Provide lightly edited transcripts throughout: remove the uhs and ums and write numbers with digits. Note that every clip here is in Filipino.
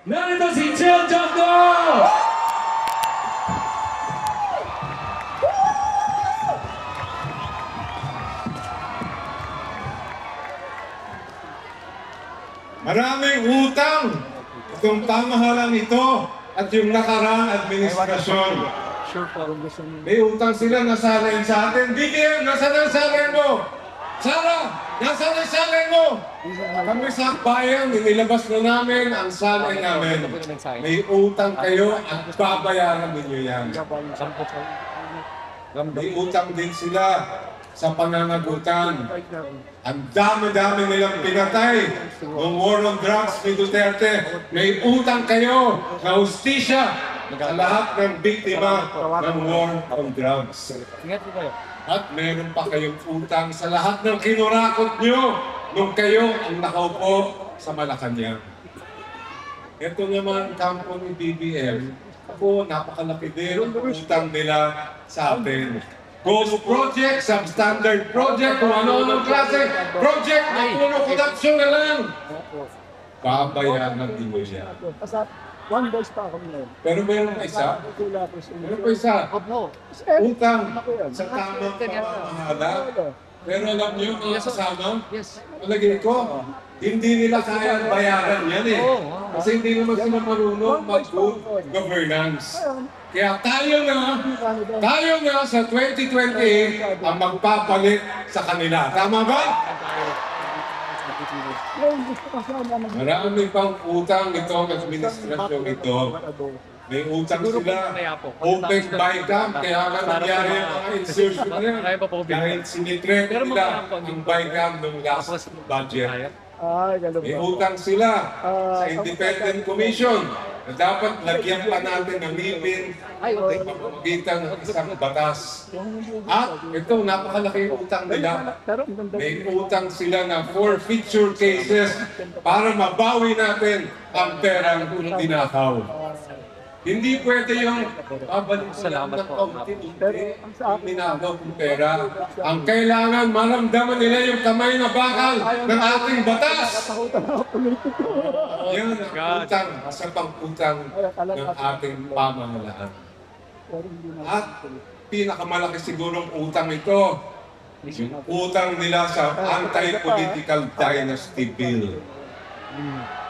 narito si Jill Jocko! Maraming utang itong pamahalaan ito at yung nakaraang administrasyon. May utang sila, nasalain sa atin. BBM, nasaan ang salain mo? Sara, nasaan ang salain mo? Kami sa bayan, inilabas na namin ang salain namin. May utang kayo at babayaran ninyo yan. May utang din sila sa pananagutan. Ang dami-dami nilang pinatay ng war on drugs ni Duterte. May utang kayo na hustisya sa lahat ng biktima ng war on drugs. At meron pa kayong utang sa lahat ng kinurakot nyo nung kayo ang nakaupo sa Malacanang. Ito naman kampo ni BBM. Ako, napakalaki din ang utang nila sa atin. Ghost project, substandard project, kung ano-anong klase project na puro korupsyon na lang. Babayaran din mo siya. One voice pa ako ngayon. Pero meron pa isa. Meron pa isa. Utang sa tamang pamamahala. Pero alam niyo mga kasama, palagay ko, hindi nila kaya bayaran yan eh. Kasi hindi naman sila marunong mag-good governance. Kaya tayo na sa 2028 ang magpapalit sa kanila. Tama ba? Marami pang utang itong administrasyon ito. May utang sila. Open buy camp. Kaya nga nangyari yung mga insertion na yan. Dahil sinitrend nila ang buy camp ng last budget. May utang sila sa Independent Commission na dapat lagyan pa natin ng ngipin sa pamamagitan ng isang batas. At ito, napakalaki yung utang nila. May utang sila na forfeiture cases para mabawi natin ang perang tinakaw. Hindi pwede yung babalik sa ng kaunti-unti ang minagaw ng pera. Ang kailangan maramdaman nila yung kamay na bakal ng ating batas. Yan ang utang sa pangutang ng ating pamahalaan. At pinakamalaki sigurong utang ito, yung utang nila sa anti-political dynasty bill.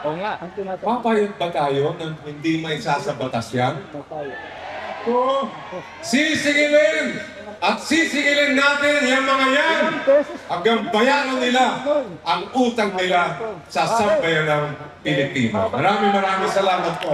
Oo nga. Papayag ba tayo na hindi may sasabatas yan? Oo. Sisigilin! At sisigilin natin yung mga yan hanggang bayaran nila ang utang nila sa sambayan ng Pilipino. Maraming salamat po.